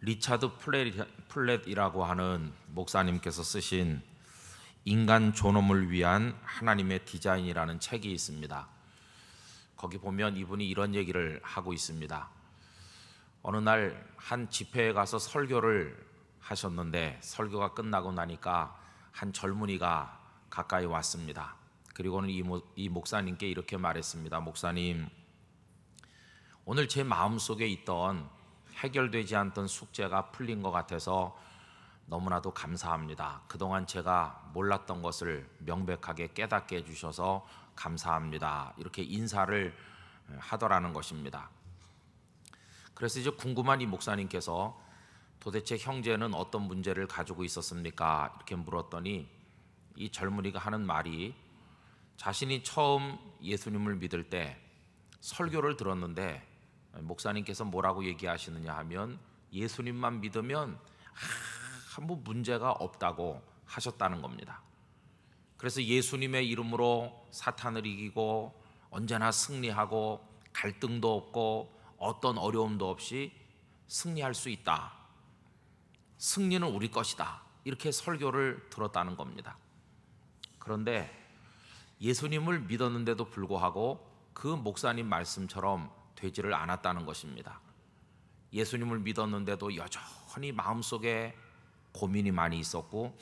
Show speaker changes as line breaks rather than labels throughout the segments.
리차드 플랫이라고 하는 목사님께서 쓰신 인간 존엄을 위한 하나님의 디자인이라는 책이 있습니다. 거기 보면 이분이 이런 얘기를 하고 있습니다. 어느 날 한 집회에 가서 설교를 하셨는데 설교가 끝나고 나니까 한 젊은이가 가까이 왔습니다. 그리고는 이 목사님께 이렇게 말했습니다. 목사님, 오늘 제 마음속에 있던 해결되지 않던 숙제가 풀린 것 같아서 너무나도 감사합니다. 그동안 제가 몰랐던 것을 명백하게 깨닫게 해주셔서 감사합니다. 이렇게 인사를 하더라는 것입니다. 그래서 이제 궁금한 이 목사님께서 도대체 형제는 어떤 문제를 가지고 있었습니까? 이렇게 물었더니 이 젊은이가 하는 말이 자신이 처음 예수님을 믿을 때 설교를 들었는데 목사님께서 뭐라고 얘기하시느냐 하면 예수님만 믿으면 아무 문제가 없다고 하셨다는 겁니다. 그래서 예수님의 이름으로 사탄을 이기고 언제나 승리하고 갈등도 없고 어떤 어려움도 없이 승리할 수 있다. 승리는 우리 것이다. 이렇게 설교를 들었다는 겁니다. 그런데 예수님을 믿었는데도 불구하고 그 목사님 말씀처럼 되지를 않았다는 것입니다. 예수님을 믿었는데도 여전히 마음속에 고민이 많이 있었고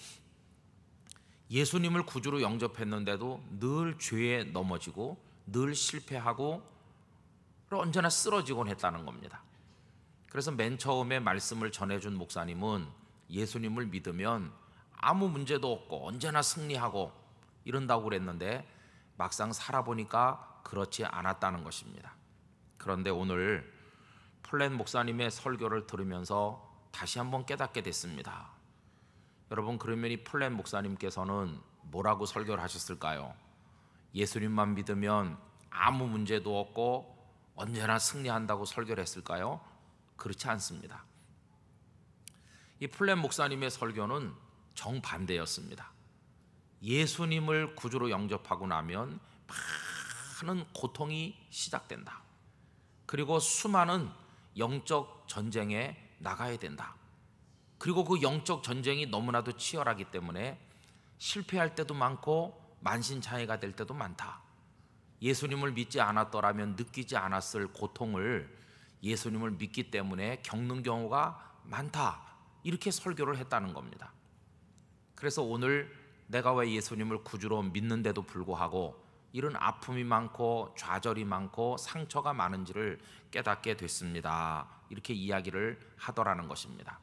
예수님을 구주로 영접했는데도 늘 죄에 넘어지고 늘 실패하고 언제나 쓰러지곤 했다는 겁니다. 그래서 맨 처음에 말씀을 전해준 목사님은 예수님을 믿으면 아무 문제도 없고 언제나 승리하고 이런다고 그랬는데 막상 살아보니까 그렇지 않았다는 것입니다. 그런데 오늘 플랫 목사님의 설교를 들으면서 다시 한번 깨닫게 됐습니다. 여러분, 그러면 이 플랫 목사님께서는 뭐라고 설교를 하셨을까요? 예수님만 믿으면 아무 문제도 없고 언제나 승리한다고 설교를 했을까요? 그렇지 않습니다. 이 플랫 목사님의 설교는 정반대였습니다. 예수님을 구주로 영접하고 나면 많은 고통이 시작된다. 그리고 수많은 영적 전쟁에 나가야 된다. 그리고 그 영적 전쟁이 너무나도 치열하기 때문에 실패할 때도 많고 만신창이가 될 때도 많다. 예수님을 믿지 않았더라면 느끼지 않았을 고통을 예수님을 믿기 때문에 겪는 경우가 많다. 이렇게 설교를 했다는 겁니다. 그래서 오늘 내가 왜 예수님을 구주로 믿는데도 불구하고 이런 아픔이 많고 좌절이 많고 상처가 많은지를 깨닫게 됐습니다. 이렇게 이야기를 하더라는 것입니다.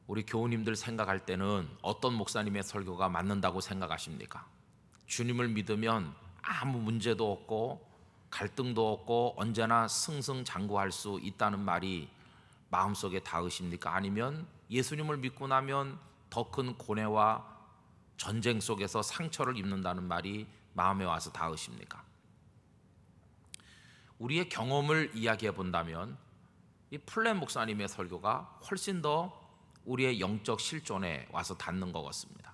우리 교우님들 생각할 때는 어떤 목사님의 설교가 맞는다고 생각하십니까? 주님을 믿으면 아무 문제도 없고 갈등도 없고 언제나 승승장구할 수 있다는 말이 마음속에 닿으십니까? 아니면 예수님을 믿고 나면 더 큰 고뇌와 전쟁 속에서 상처를 입는다는 말이 마음에 와서 닿으십니까? 우리의 경험을 이야기해 본다면 이 플랫 목사님의 설교가 훨씬 더 우리의 영적 실존에 와서 닿는 것 같습니다.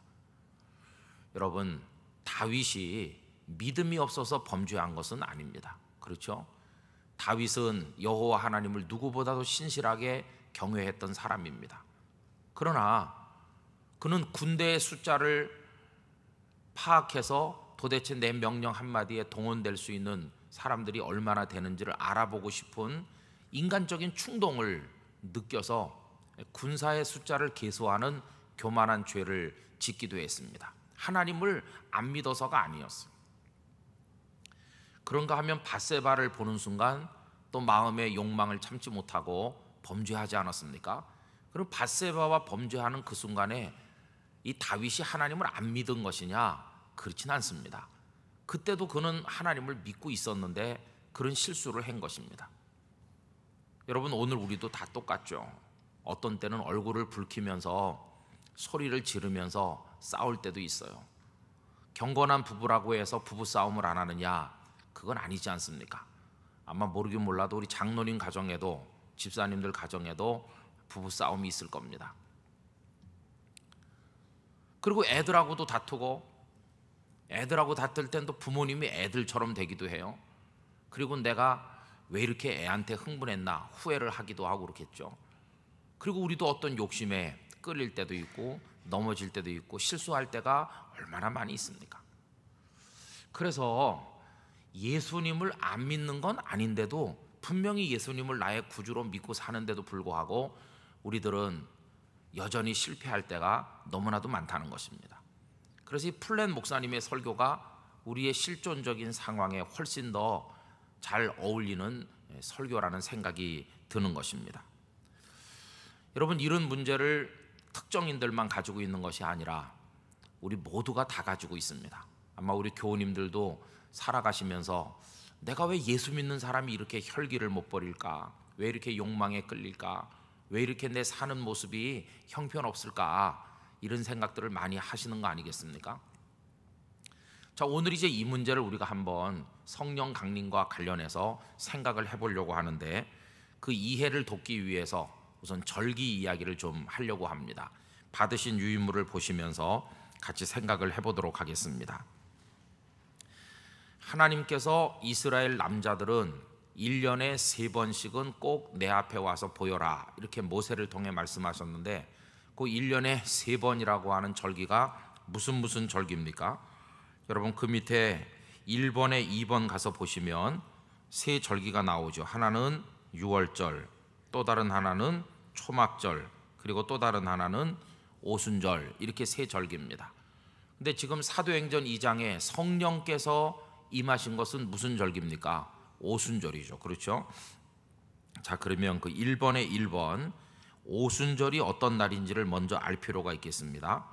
여러분, 다윗이 믿음이 없어서 범죄한 것은 아닙니다. 그렇죠? 다윗은 여호와 하나님을 누구보다도 신실하게 경외했던 사람입니다. 그러나 그는 군대의 숫자를 파악해서 도대체 내 명령 한마디에 동원될 수 있는 사람들이 얼마나 되는지를 알아보고 싶은 인간적인 충동을 느껴서 군사의 숫자를 계수하는 교만한 죄를 짓기도 했습니다. 하나님을 안 믿어서가 아니었어요. 그런가 하면 밧세바를 보는 순간 또 마음의 욕망을 참지 못하고 범죄하지 않았습니까? 그럼 밧세바와 범죄하는 그 순간에 이 다윗이 하나님을 안 믿은 것이냐? 그렇진 않습니다. 그때도 그는 하나님을 믿고 있었는데 그런 실수를 한 것입니다. 여러분, 오늘 우리도 다 똑같죠. 어떤 때는 얼굴을 붉히면서 소리를 지르면서 싸울 때도 있어요. 경건한 부부라고 해서 부부싸움을 안 하느냐? 그건 아니지 않습니까? 아마 모르긴 몰라도 우리 장로님 가정에도 집사님들 가정에도 부부싸움이 있을 겁니다. 그리고 애들하고도 다투고 애들하고 다툴 땐 또 부모님이 애들처럼 되기도 해요. 그리고 내가 왜 이렇게 애한테 흥분했나 후회를 하기도 하고 그렇겠죠. 그리고 우리도 어떤 욕심에 끌릴 때도 있고 넘어질 때도 있고 실수할 때가 얼마나 많이 있습니까? 그래서 예수님을 안 믿는 건 아닌데도 분명히 예수님을 나의 구주로 믿고 사는데도 불구하고 우리들은 여전히 실패할 때가 너무나도 많다는 것입니다. 그래서 이 플랜 목사님의 설교가 우리의 실존적인 상황에 훨씬 더 잘 어울리는 설교라는 생각이 드는 것입니다. 여러분, 이런 문제를 특정인들만 가지고 있는 것이 아니라 우리 모두가 다 가지고 있습니다. 아마 우리 교우님들도 살아가시면서 내가 왜 예수 믿는 사람이 이렇게 혈기를 못 버릴까? 왜 이렇게 욕망에 끌릴까? 왜 이렇게 내 사는 모습이 형편없을까? 이런 생각들을 많이 하시는 거 아니겠습니까? 자, 오늘 이제 이 문제를 우리가 한번 성령 강림과 관련해서 생각을 해보려고 하는데 그 이해를 돕기 위해서 우선 절기 이야기를 좀 하려고 합니다. 받으신 유인물을 보시면서 같이 생각을 해보도록 하겠습니다. 하나님께서 이스라엘 남자들은 1년에 3번씩은 꼭 내 앞에 와서 보여라 이렇게 모세를 통해 말씀하셨는데 그 1년에 3번이라고 하는 절기가 무슨 절기입니까? 여러분, 그 밑에 1번에 2번 가서 보시면 세 절기가 나오죠. 하나는 유월절, 또 다른 하나는 초막절, 그리고 또 다른 하나는 오순절, 이렇게 세 절기입니다. 근데 지금 사도행전 2장에 성령께서 임하신 것은 무슨 절기입니까? 오순절이죠. 그렇죠? 자, 그러면 그 1번에 1번 오순절이 어떤 날인지를 먼저 알 필요가 있겠습니다.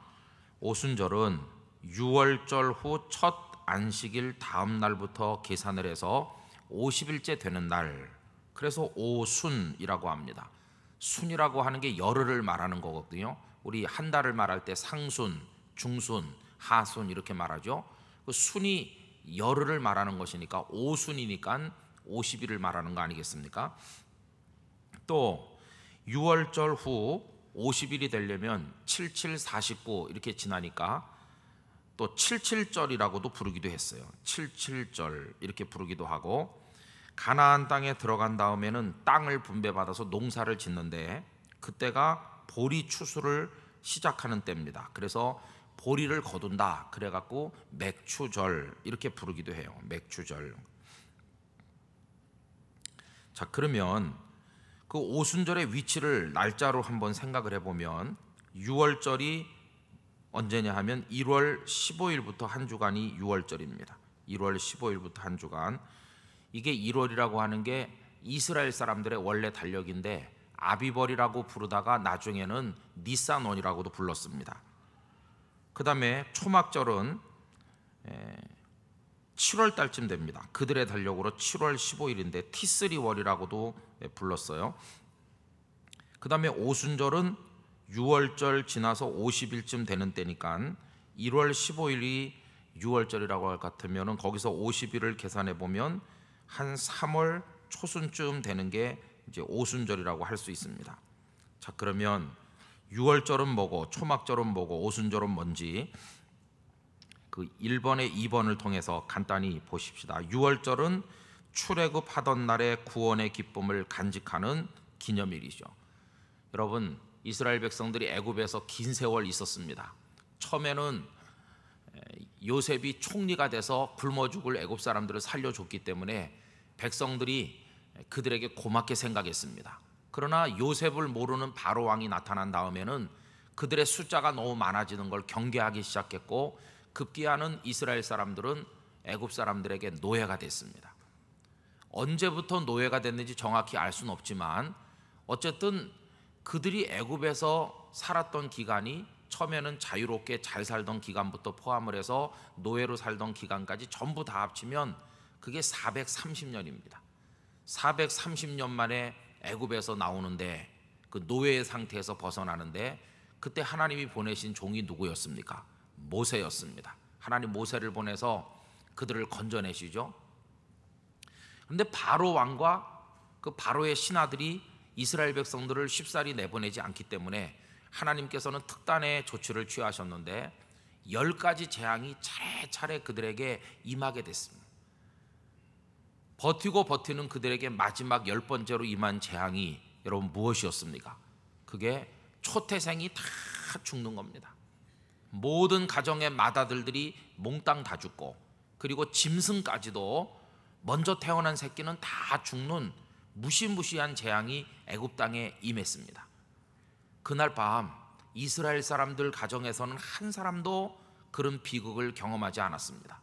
오순절은 유월절 후 첫 안식일 다음 날부터 계산을 해서 50일째 되는 날, 그래서 오순이라고 합니다. 순이라고 하는 게 열흘을 말하는 거거든요. 우리 한 달을 말할 때 상순, 중순, 하순 이렇게 말하죠. 그 순이 열흘을 말하는 것이니까 오순이니까 50일을 말하는 거 아니겠습니까? 또 유월절 후 50일이 되려면 7749 이렇게 지나니까 또 77절이라고도 부르기도 했어요. 77절 이렇게 부르기도 하고, 가나안 땅에 들어간 다음에는 땅을 분배받아서 농사를 짓는데 그때가 보리 추수를 시작하는 때입니다. 그래서 보리를 거둔다 그래갖고 맥추절 이렇게 부르기도 해요. 맥추절. 자, 그러면 그 오순절의 위치를 날짜로 한번 생각을 해보면 유월절이 언제냐 하면 1월 15일부터 한 주간이 6월절입니다. 1월 15일부터 한 주간. 이게 1월이라고 하는 게 이스라엘 사람들의 원래 달력인데 아비벌이라고 부르다가 나중에는 니산원이라고도 불렀습니다. 그 다음에 초막절은 7월 달쯤 됩니다. 그들의 달력으로 7월 15일인데 티스리월이라고도 불렀어요. 그 다음에 오순절은 6월절 지나서 50일쯤 되는 때니까 1월 15일이 6월절이라고 할 것 같으면 거기서 50일을 계산해 보면 한 3월 초순쯤 되는 게 이제 오순절이라고 할 수 있습니다. 자, 그러면 6월절은 뭐고 초막절은 뭐고 오순절은 뭔지 그 1번에 2번을 통해서 간단히 보십시다. 6월절은 출애굽하던 날의 구원의 기쁨을 간직하는 기념일이죠. 여러분, 이스라엘 백성들이 애굽에서 긴 세월 있었습니다. 처음에는 요셉이 총리가 돼서 굶어 죽을 애굽 사람들을 살려줬기 때문에 백성들이 그들에게 고맙게 생각했습니다. 그러나 요셉을 모르는 바로 왕이 나타난 다음에는 그들의 숫자가 너무 많아지는 걸 경계하기 시작했고 급기야는 이스라엘 사람들은 애굽 사람들에게 노예가 됐습니다. 언제부터 노예가 됐는지 정확히 알 수는 없지만 어쨌든 그들이 애굽에서 살았던 기간이 처음에는 자유롭게 잘 살던 기간부터 포함을 해서 노예로 살던 기간까지 전부 다 합치면 그게 430년입니다. 430년 만에 애굽에서 나오는데 그 노예의 상태에서 벗어나는데 그때 하나님이 보내신 종이 누구였습니까? 모세였습니다. 하나님 모세를 보내서 그들을 건져내시죠. 그런데 바로 왕과 그 바로의 신하들이 이스라엘 백성들을 쉽사리 내보내지 않기 때문에 하나님께서는 특단의 조치를 취하셨는데 10가지 재앙이 차례차례 그들에게 임하게 됐습니다. 버티고 버티는 그들에게 마지막 10번째로 임한 재앙이 여러분 무엇이었습니까? 그게 초태생이 다 죽는 겁니다. 모든 가정의 맏아들들이 몽땅 다 죽고, 그리고 짐승까지도 먼저 태어난 새끼는 다 죽는 무시무시한 재앙이 애굽 땅에 임했습니다. 그날 밤 이스라엘 사람들 가정에서는 한 사람도 그런 비극을 경험하지 않았습니다.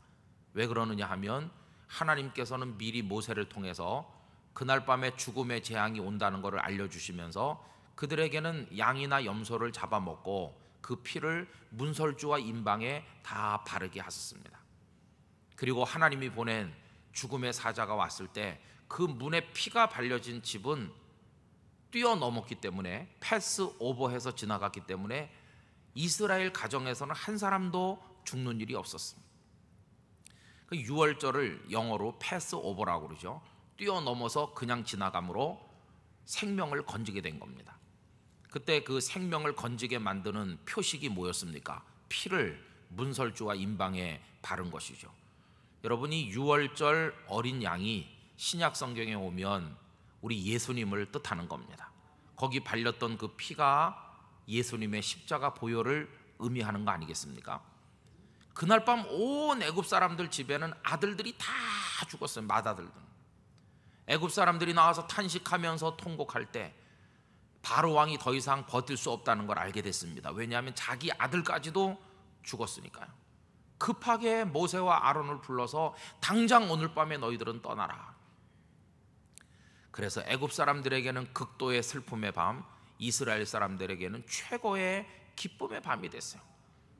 왜 그러느냐 하면 하나님께서는 미리 모세를 통해서 그날 밤에 죽음의 재앙이 온다는 것을 알려주시면서 그들에게는 양이나 염소를 잡아먹고 그 피를 문설주와 임방에 다 바르게 하셨습니다. 그리고 하나님이 보낸 죽음의 사자가 왔을 때 그 문에 피가 발려진 집은 뛰어넘었기 때문에, 패스 오버해서 지나갔기 때문에 이스라엘 가정에서는 한 사람도 죽는 일이 없었습니다. 그 6월절을 영어로 패스 오버라고 그러죠. 뛰어넘어서 그냥 지나감으로 생명을 건지게 된 겁니다. 그때 그 생명을 건지게 만드는 표식이 뭐였습니까? 피를 문설주와 임방에 바른 것이죠. 여러분이 6월절 어린 양이 신약 성경에 오면 우리 예수님을 뜻하는 겁니다. 거기 발렸던 그 피가 예수님의 십자가 보혈을 의미하는 거 아니겠습니까? 그날 밤 온 애굽 사람들 집에는 아들들이 다 죽었어요. 맏아들들. 애굽 사람들이 나와서 탄식하면서 통곡할 때 바로 왕이 더 이상 버틸 수 없다는 걸 알게 됐습니다. 왜냐하면 자기 아들까지도 죽었으니까요. 급하게 모세와 아론을 불러서 당장 오늘 밤에 너희들은 떠나라. 그래서 애굽 사람들에게는 극도의 슬픔의 밤, 이스라엘 사람들에게는 최고의 기쁨의 밤이 됐어요.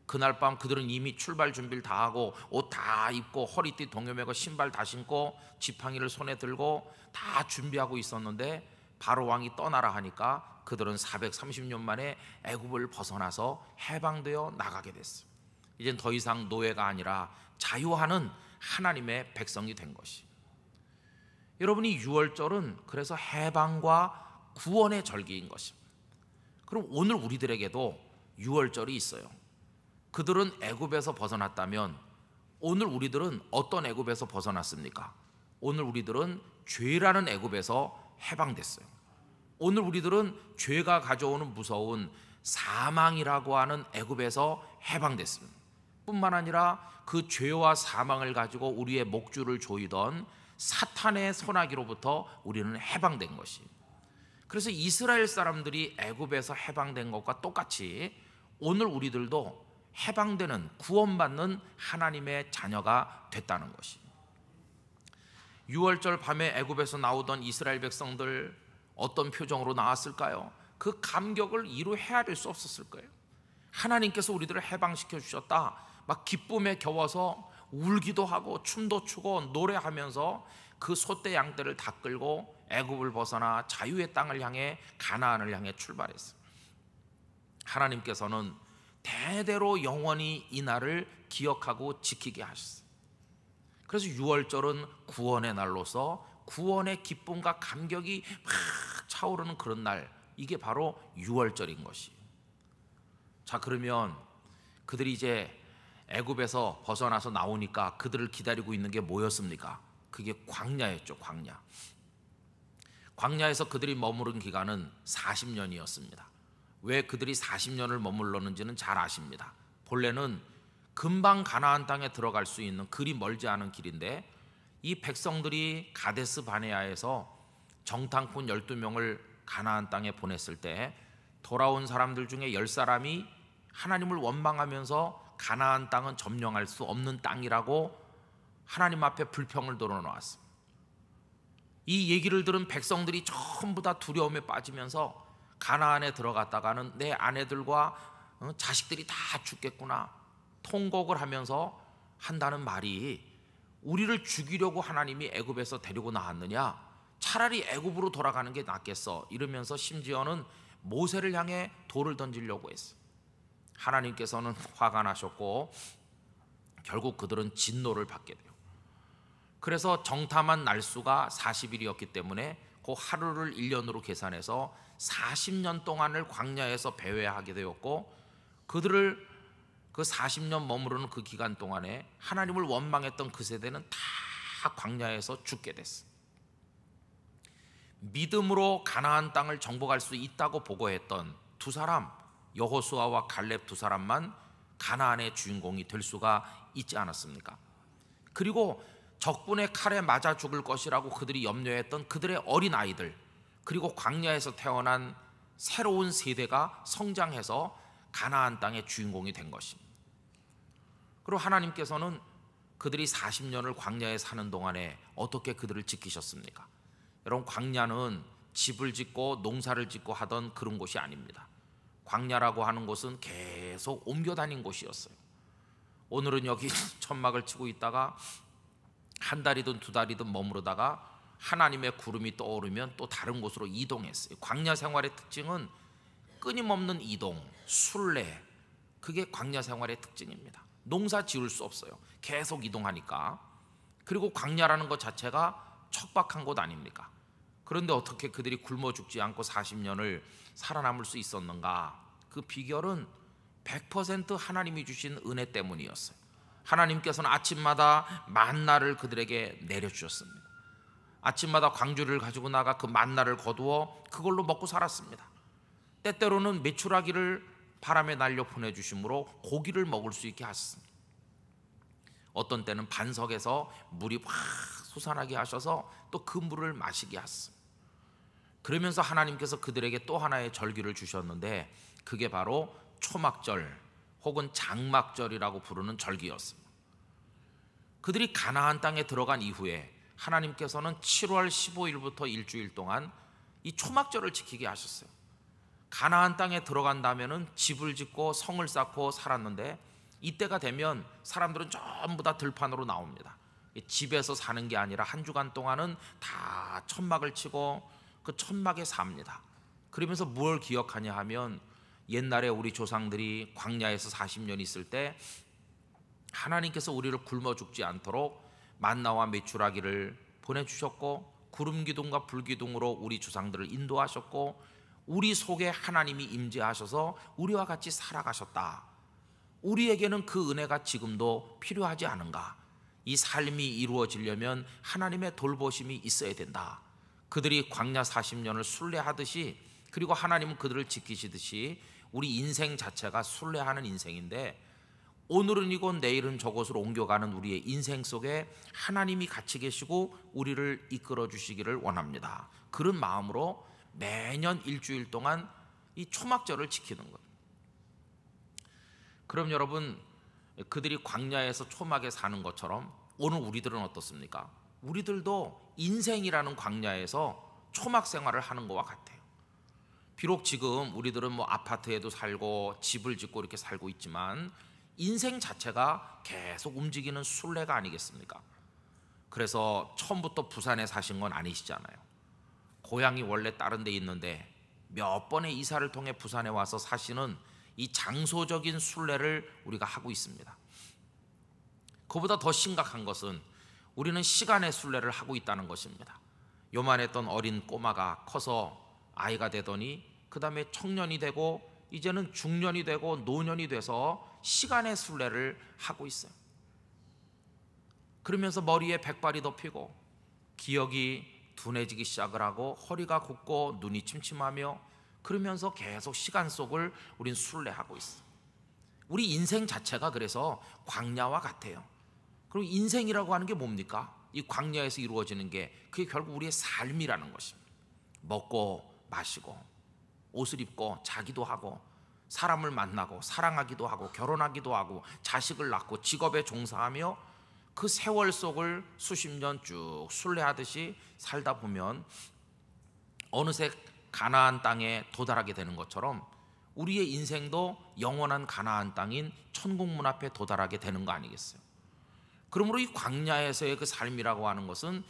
그날 밤 그들은 이미 출발 준비를 다 하고 옷 다 입고 허리띠 동여매고 신발 다 신고 지팡이를 손에 들고 다 준비하고 있었는데 바로 왕이 떠나라 하니까 그들은 430년 만에 애굽을 벗어나서 해방되어 나가게 됐어요. 이젠 더 이상 노예가 아니라 자유하는 하나님의 백성이 된 것이. 여러분이 6월절은 그래서 해방과 구원의 절기인 것입니다. 그럼 오늘 우리들에게도 6월절이 있어요. 그들은 애굽에서 벗어났다면 오늘 우리들은 어떤 애굽에서 벗어났습니까? 오늘 우리들은 죄라는 애굽에서 해방됐어요. 오늘 우리들은 죄가 가져오는 무서운 사망이라고 하는 애굽에서 해방됐습니다. 뿐만 아니라 그 죄와 사망을 가지고 우리의 목줄을 조이던 사탄의 소나기로부터 우리는 해방된 것이. 그래서 이스라엘 사람들이 애굽에서 해방된 것과 똑같이 오늘 우리들도 해방되는, 구원받는 하나님의 자녀가 됐다는 것이. 6월절 밤에 애굽에서 나오던 이스라엘 백성들 어떤 표정으로 나왔을까요? 그 감격을 이루 헤아릴 수 없었을 거예요. 하나님께서 우리들을 해방시켜 주셨다, 막 기쁨에 겨워서 울기도 하고 춤도 추고 노래하면서 그 소떼 양떼를 다 끌고 애굽을 벗어나 자유의 땅을 향해, 가나안을 향해 출발했어요. 하나님께서는 대대로 영원히 이 날을 기억하고 지키게 하셨어요. 그래서 6월절은 구원의 날로서 구원의 기쁨과 감격이 막 차오르는 그런 날, 이게 바로 6월절인 것이. 자, 그러면 그들이 이제 애굽에서 벗어나서 나오니까 그들을 기다리고 있는 게 뭐였습니까? 그게 광야였죠. 광야. 광야에서 그들이 머무른 기간은 40년이었습니다. 왜 그들이 40년을 머물렀는지는 잘 아십니다. 본래는 금방 가나안 땅에 들어갈 수 있는 그리 멀지 않은 길인데, 이 백성들이 가데스 바네아에서 정탐꾼 12명을 가나안 땅에 보냈을 때 돌아온 사람들 중에 10사람이 하나님을 원망하면서 가나안 땅은 점령할 수 없는 땅이라고 하나님 앞에 불평을 드러놓았습니다. 이 얘기를 들은 백성들이 전부 다 두려움에 빠지면서 가나안에 들어갔다가는 내 아내들과 자식들이 다 죽겠구나 통곡을 하면서 한다는 말이, 우리를 죽이려고 하나님이 애굽에서 데리고 나왔느냐, 차라리 애굽으로 돌아가는 게 낫겠어, 이러면서 심지어는 모세를 향해 돌을 던지려고 했어. 하나님께서는 화가 나셨고 결국 그들은 진노를 받게 돼요. 그래서 정탐한 날수가 40일이었기 때문에 그 하루를 1년으로 계산해서 40년 동안을 광야에서 배회하게 되었고, 그들을 그 40년 머무르는 그 기간 동안에 하나님을 원망했던 그 세대는 다 광야에서 죽게 됐어요. 믿음으로 가나안 땅을 정복할 수 있다고 보고했던 두 사람, 여호수아와 갈렙 두 사람만 가나안의 주인공이 될 수가 있지 않았습니까? 그리고 적군의 칼에 맞아 죽을 것이라고 그들이 염려했던 그들의 어린 아이들, 그리고 광야에서 태어난 새로운 세대가 성장해서 가나안 땅의 주인공이 된 것입니다. 그리고 하나님께서는 그들이 40년을 광야에 사는 동안에 어떻게 그들을 지키셨습니까? 여러분, 광야는 집을 짓고 농사를 짓고 하던 그런 곳이 아닙니다. 광야라고 하는 곳은 계속 옮겨 다닌 곳이었어요. 오늘은 여기 천막을 치고 있다가 한 달이든 두 달이든 머무르다가 하나님의 구름이 떠오르면 또 다른 곳으로 이동했어요. 광야 생활의 특징은 끊임없는 이동, 순례, 그게 광야 생활의 특징입니다. 농사 지을 수 없어요. 계속 이동하니까. 그리고 광야라는 것 자체가 척박한 곳 아닙니까? 그런데 어떻게 그들이 굶어 죽지 않고 40년을 살아남을 수 있었는가? 그 비결은 100% 하나님이 주신 은혜 때문이었어요. 하나님께서는 아침마다 만나를 그들에게 내려주셨습니다. 아침마다 광주를 가지고 나가 그 만나를 거두어 그걸로 먹고 살았습니다. 때때로는 메추라기를 바람에 날려 보내주심으로 고기를 먹을 수 있게 하셨습니다. 어떤 때는 반석에서 물이 확 솟아나게 하셔서 또 그 물을 마시게 하셨습니다. 그러면서 하나님께서 그들에게 또 하나의 절기를 주셨는데 그게 바로 초막절 혹은 장막절이라고 부르는 절기였습니다. 그들이 가나안 땅에 들어간 이후에 하나님께서는 7월 15일부터 일주일 동안 이 초막절을 지키게 하셨어요. 가나안 땅에 들어간다면은 집을 짓고 성을 쌓고 살았는데 이때가 되면 사람들은 전부 다 들판으로 나옵니다. 집에서 사는 게 아니라 한 주간 동안은 다 천막을 치고 그 천막에 삽니다. 그러면서 뭘 기억하냐 하면 옛날에 우리 조상들이 광야에서 40년 있을 때 하나님께서 우리를 굶어 죽지 않도록 만나와 메추라기를 보내주셨고 구름 기둥과 불 기둥으로 우리 조상들을 인도하셨고 우리 속에 하나님이 임재하셔서 우리와 같이 살아가셨다. 우리에게는 그 은혜가 지금도 필요하지 않은가? 이 삶이 이루어지려면 하나님의 돌보심이 있어야 된다. 그들이 광야 40년을 순례하듯이 그리고 하나님은 그들을 지키시듯이 우리 인생 자체가 순례하는 인생인데 오늘은 이곳 내일은 저곳으로 옮겨가는 우리의 인생 속에 하나님이 같이 계시고 우리를 이끌어 주시기를 원합니다. 그런 마음으로 매년 일주일 동안 이 초막절을 지키는 것. 그럼 여러분, 그들이 광야에서 초막에 사는 것처럼 오늘 우리들은 어떻습니까? 우리들도 인생이라는 광야에서 초막 생활을 하는 것과 같아요. 비록 지금 우리들은 뭐 아파트에도 살고 집을 짓고 이렇게 살고 있지만 인생 자체가 계속 움직이는 순례가 아니겠습니까? 그래서 처음부터 부산에 사신 건 아니시잖아요. 고향이 원래 다른 데 있는데 몇 번의 이사를 통해 부산에 와서 사시는 이 장소적인 순례를 우리가 하고 있습니다. 그보다 더 심각한 것은 우리는 시간의 순례를 하고 있다는 것입니다. 요만했던 어린 꼬마가 커서 아이가 되더니 그 다음에 청년이 되고 이제는 중년이 되고 노년이 돼서 시간의 순례를 하고 있어요. 그러면서 머리에 백발이 덮이고 기억이 둔해지기 시작을 하고 허리가 굽고 눈이 침침하며 그러면서 계속 시간 속을 우린 순례하고 있어요. 우리 인생 자체가 그래서 광야와 같아요. 그리고 인생이라고 하는 게 뭡니까? 이 광야에서 이루어지는 게 그게 결국 우리의 삶이라는 것입니다. 먹고 마시고 옷을 입고 자기도 하고 사람을 만나고 사랑하기도 하고 결혼하기도 하고 자식을 낳고 직업에 종사하며 그 세월 속을 수십 년 쭉 순례하듯이 살다 보면 어느새 가나안 땅에 도달하게 되는 것처럼 우리의 인생도 영원한 가나안 땅인 천국 문 앞에 도달하게 되는 거 아니겠어요? 그러므로 이 광야에서의 그 삶이라고 하는 것은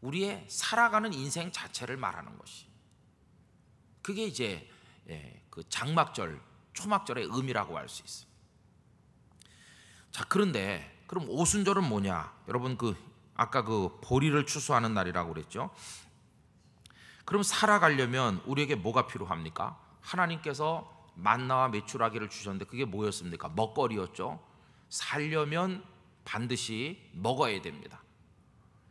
우리의 살아가는 인생 자체를 말하는 것이, 그게 이제 그 장막절, 초막절의 의미라고 할 수 있어요. 자, 그런데 그럼 오순절은 뭐냐? 여러분, 아까 그 보리를 추수하는 날이라고 그랬죠. 그럼 살아가려면 우리에게 뭐가 필요합니까? 하나님께서 만나와 메추라기를 주셨는데 그게 뭐였습니까? 먹거리였죠. 살려면 반드시 먹어야 됩니다.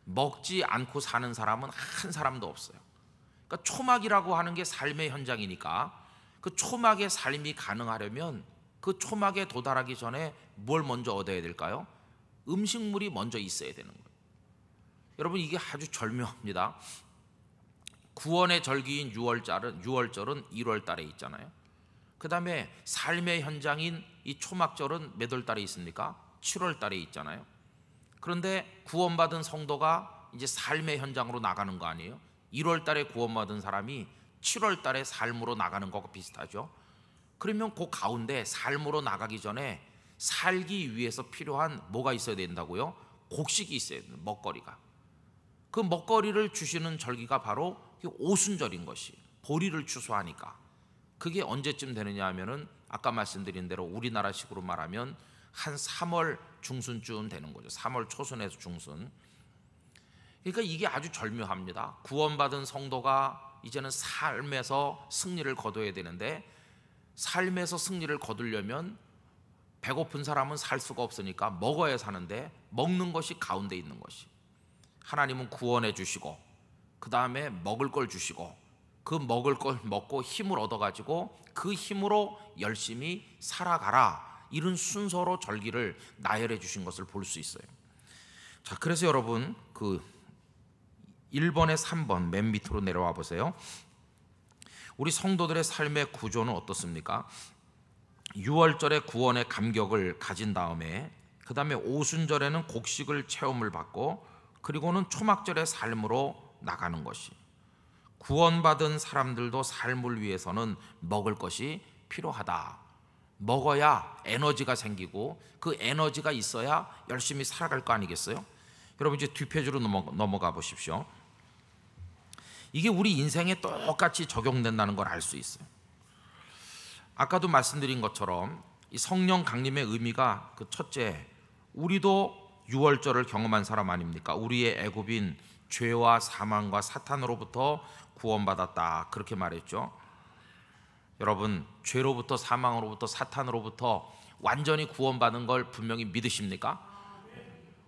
먹지 않고 사는 사람은 한 사람도 없어요. 그러니까 초막이라고 하는 게 삶의 현장이니까 그 초막의 삶이 가능하려면 그 초막에 도달하기 전에 뭘 먼저 얻어야 될까요? 음식물이 먼저 있어야 되는 거예요. 여러분, 이게 아주 절묘합니다. 구원의 절기인 유월절은 1월 달에 있잖아요. 그 다음에 삶의 현장인 이 초막절은 몇 월 달에 있습니까? 7월 달에 있잖아요. 그런데 구원받은 성도가 이제 삶의 현장으로 나가는 거 아니에요? 1월 달에 구원받은 사람이 7월 달에 삶으로 나가는 것과 비슷하죠. 그러면 그 가운데 삶으로 나가기 전에 살기 위해서 필요한 뭐가 있어야 된다고요? 곡식이 있어야 돼요. 먹거리가. 그 먹거리를 주시는 절기가 바로 오순절인 것이, 보리를 추수하니까. 그게 언제쯤 되느냐 하면은 아까 말씀드린 대로 우리나라식으로 말하면 한 3월 중순쯤 되는 거죠. 3월 초순에서 중순. 그러니까 이게 아주 절묘합니다. 구원받은 성도가 이제는 삶에서 승리를 거둬야 되는데, 삶에서 승리를 거두려면 배고픈 사람은 살 수가 없으니까 먹어야 사는데, 먹는 것이 가운데 있는 것이, 하나님은 구원해 주시고 그 다음에 먹을 걸 주시고 그 먹을 걸 먹고 힘을 얻어가지고 그 힘으로 열심히 살아가라, 이런 순서로 절기를 나열해 주신 것을 볼 수 있어요. 자, 그래서 여러분 그 1번에 3번 맨 밑으로 내려와 보세요. 우리 성도들의 삶의 구조는 어떻습니까? 6월절에 구원의 감격을 가진 다음에 그 다음에 오순절에는 곡식을 체험을 받고, 그리고는 초막절의 삶으로 나가는 것이, 구원받은 사람들도 삶을 위해서는 먹을 것이 필요하다. 먹어야 에너지가 생기고 그 에너지가 있어야 열심히 살아갈 거 아니겠어요? 여러분 이제 뒷페이지로 넘어가 보십시오. 이게 우리 인생에 똑같이 적용된다는 걸 알 수 있어요. 아까도 말씀드린 것처럼 이 성령 강림의 의미가 그 첫째, 우리도 6월절을 경험한 사람 아닙니까? 우리의 애굽인 죄와 사망과 사탄으로부터 구원받았다, 그렇게 말했죠. 여러분, 죄로부터 사망으로부터 사탄으로부터 완전히 구원받은 걸 분명히 믿으십니까?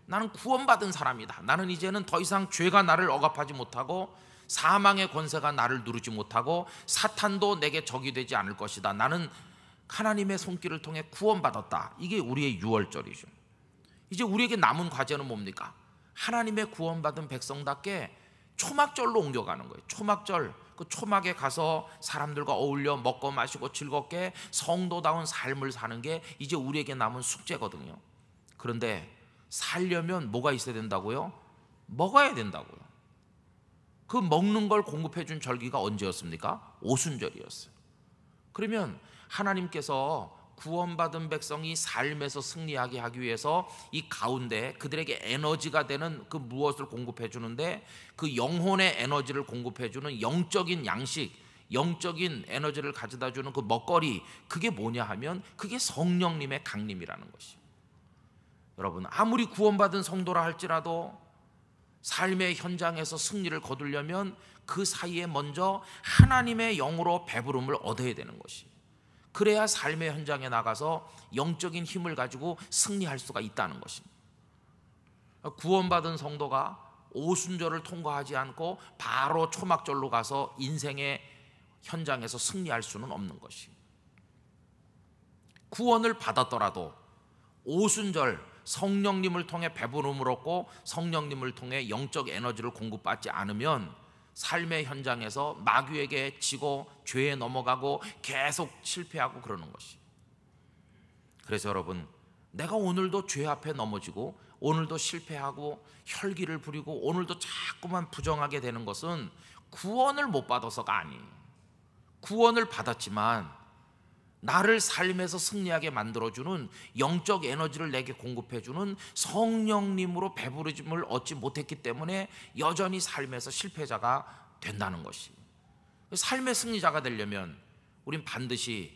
나는 구원받은 사람이다. 나는 이제는 더 이상 죄가 나를 억압하지 못하고 사망의 권세가 나를 누르지 못하고 사탄도 내게 적이 되지 않을 것이다. 나는 하나님의 손길을 통해 구원받았다. 이게 우리의 6월절이죠. 이제 우리에게 남은 과제는 뭡니까? 하나님의 구원받은 백성답게 초막절로 옮겨가는 거예요. 초막절, 그 초막에 가서 사람들과 어울려 먹고 마시고 즐겁게 성도다운 삶을 사는 게 이제 우리에게 남은 숙제거든요. 그런데 살려면 뭐가 있어야 된다고요? 먹어야 된다고요. 그 먹는 걸 공급해 준 절기가 언제였습니까? 오순절이었어요. 그러면 하나님께서 구원받은 백성이 삶에서 승리하게 하기 위해서 이 가운데 그들에게 에너지가 되는 그 무엇을 공급해 주는데, 그 영혼의 에너지를 공급해 주는 영적인 양식, 영적인 에너지를 가져다 주는 그 먹거리, 그게 뭐냐 하면 그게 성령님의 강림이라는 것이. 여러분, 아무리 구원받은 성도라 할지라도 삶의 현장에서 승리를 거두려면 그 사이에 먼저 하나님의 영으로 배부름을 얻어야 되는 것이, 그래야 삶의 현장에 나가서 영적인 힘을 가지고 승리할 수가 있다는 것입니다. 구원받은 성도가 오순절을 통과하지 않고 바로 초막절로 가서 인생의 현장에서 승리할 수는 없는 것이, 구원을 받았더라도 오순절 성령님을 통해 배부름을 얻고 성령님을 통해 영적 에너지를 공급받지 않으면 삶의 현장에서 마귀에게 지고 죄에 넘어가고 계속 실패하고 그러는 것이. 그래서 여러분, 내가 오늘도 죄 앞에 넘어지고 오늘도 실패하고 혈기를 부리고 오늘도 자꾸만 부정하게 되는 것은 구원을 못 받아서가 아니에요. 구원을 받았지만 나를 삶에서 승리하게 만들어주는 영적 에너지를 내게 공급해주는 성령님으로 배부름을 얻지 못했기 때문에 여전히 삶에서 실패자가 된다는 것이. 삶의 승리자가 되려면 우린 반드시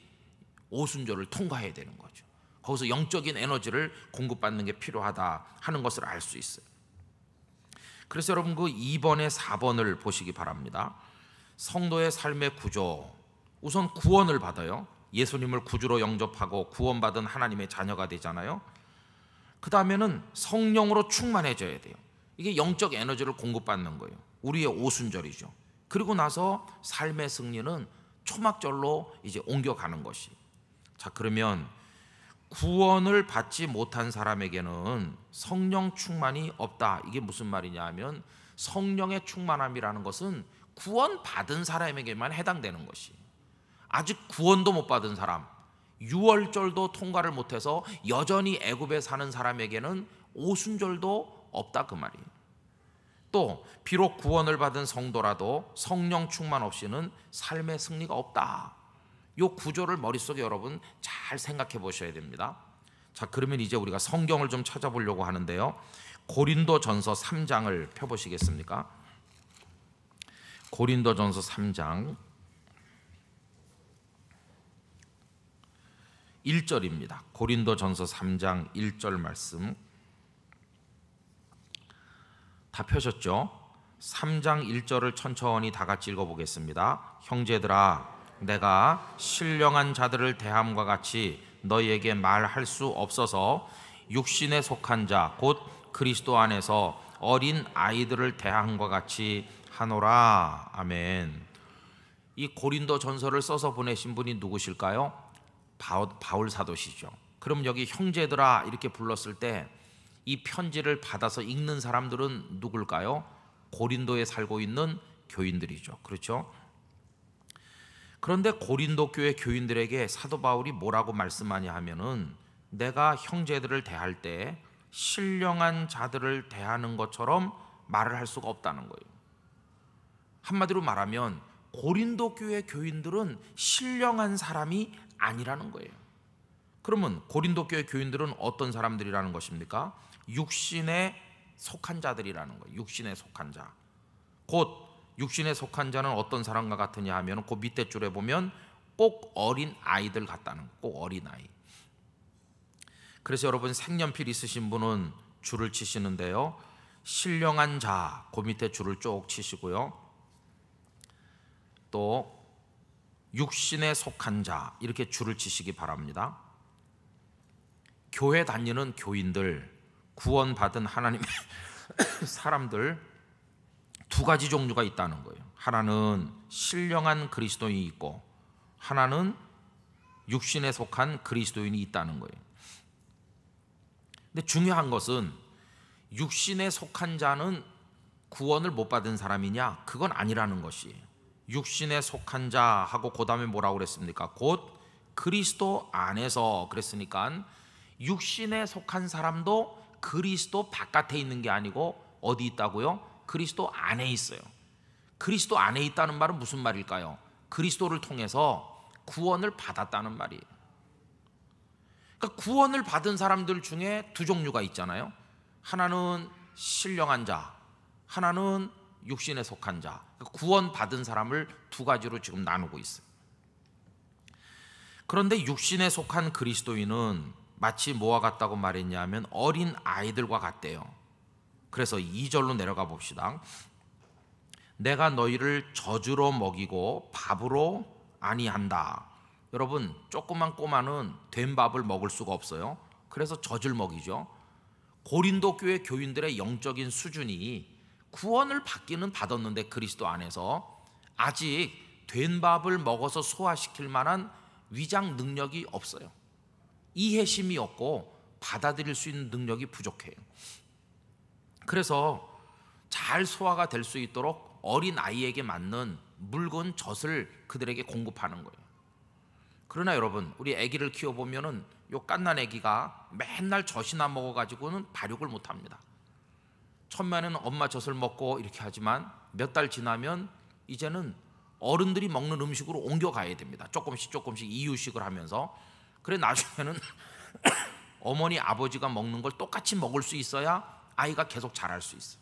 오순절을 통과해야 되는 거죠. 거기서 영적인 에너지를 공급받는 게 필요하다 하는 것을 알 수 있어요. 그래서 여러분 그 2번에 4번을 보시기 바랍니다. 성도의 삶의 구조, 우선 구원을 받아요. 예수님을 구주로 영접하고 구원받은 하나님의 자녀가 되잖아요. 그 다음에는 성령으로 충만해져야 돼요. 이게 영적 에너지를 공급받는 거예요. 우리의 오순절이죠. 그리고 나서 삶의 승리는 초막절로 이제 옮겨가는 것이. 자, 그러면 구원을 받지 못한 사람에게는 성령 충만이 없다. 이게 무슨 말이냐 하면 성령의 충만함이라는 것은 구원 받은 사람에게만 해당되는 것이. 아직 구원도 못 받은 사람, 유월절도 통과를 못해서 여전히 애굽에 사는 사람에게는 오순절도 없다, 그 말이에요. 또 비록 구원을 받은 성도라도 성령 충만 없이는 삶의 승리가 없다. 이 구조를 머릿속에 여러분 잘 생각해 보셔야 됩니다. 자, 그러면 이제 우리가 성경을 좀 찾아보려고 하는데요, 고린도전서 3장을 펴보시겠습니까? 고린도전서 3장 1절입니다. 고린도전서 3장 1절 말씀 다 펴셨죠? 3장 1절을 천천히 다 같이 읽어보겠습니다. 형제들아, 내가 신령한 자들을 대함과 같이 너희에게 말할 수 없어서 육신에 속한 자 곧 그리스도 안에서 어린 아이들을 대함과 같이 하노라. 아멘. 이 고린도 전서를 써서 보내신 분이 누구실까요? 바울 사도시죠. 그럼 여기 형제들아 이렇게 불렀을 때 이 편지를 받아서 읽는 사람들은 누굴까요? 고린도에 살고 있는 교인들이죠. 그렇죠? 그런데 고린도 교회 교인들에게 사도 바울이 뭐라고 말씀하냐 하면은 내가 형제들을 대할 때 신령한 자들을 대하는 것처럼 말을 할 수가 없다는 거예요. 한마디로 말하면 고린도 교회 교인들은 신령한 사람이 아니라는 거예요. 그러면 고린도 교회 교인들은 어떤 사람들이라는 것입니까? 육신에 속한 자들이라는 거예요. 육신에 속한 자. 곧 육신에 속한 자는 어떤 사람과 같으냐 하면 그 밑에 줄에 보면 꼭 어린 아이들 같다는 거예요. 꼭 어린 아이. 그래서 여러분 색연필 있으신 분은 줄을 치시는데요, 신령한 자, 그 밑에 줄을 쭉 치시고요, 또 육신에 속한 자 이렇게 줄을 치시기 바랍니다. 교회 다니는 교인들, 구원받은 하나님의 사람들 두 가지 종류가 있다는 거예요. 하나는 신령한 그리스도인이 있고 하나는 육신에 속한 그리스도인이 있다는 거예요. 근데 중요한 것은 육신에 속한 자는 구원을 못 받은 사람이냐? 그건 아니라는 것이에요. 육신에 속한 자하고 그 다음에 뭐라고 그랬습니까? 곧 그리스도 안에서 그랬으니까 육신에 속한 사람도 그리스도 바깥에 있는 게 아니고 어디 있다고요? 그리스도 안에 있어요. 그리스도 안에 있다는 말은 무슨 말일까요? 그리스도를 통해서 구원을 받았다는 말이에요. 그러니까 구원을 받은 사람들 중에 두 종류가 있잖아요. 하나는 신령한 자, 하나는 육신에 속한 자. 구원 받은 사람을 두 가지로 지금 나누고 있어요. 그런데 육신에 속한 그리스도인은 마치 뭐와 같다고 말했냐면 어린 아이들과 같대요. 그래서 2절로 내려가 봅시다. 내가 너희를 젖으로 먹이고 밥으로 아니한다. 여러분, 조그만 꼬마는 된 밥을 먹을 수가 없어요. 그래서 젖을 먹이죠. 고린도 교회 교인들의 영적인 수준이 구원을 받기는 받았는데 그리스도 안에서 아직 된 밥을 먹어서 소화시킬 만한 위장 능력이 없어요. 이해심이 없고 받아들일 수 있는 능력이 부족해요. 그래서 잘 소화가 될 수 있도록 어린 아이에게 맞는 묽은 젖을 그들에게 공급하는 거예요. 그러나 여러분, 우리 아기를 키워보면은 요 갓난 아기가 맨날 젖이나 먹어가지고는 발육을 못합니다. 처음에는 엄마 젖을 먹고 이렇게 하지만 몇 달 지나면 이제는 어른들이 먹는 음식으로 옮겨가야 됩니다. 조금씩 이유식을 하면서. 그래 나중에는 어머니 아버지가 먹는 걸 똑같이 먹을 수 있어야 아이가 계속 자랄 수 있어요.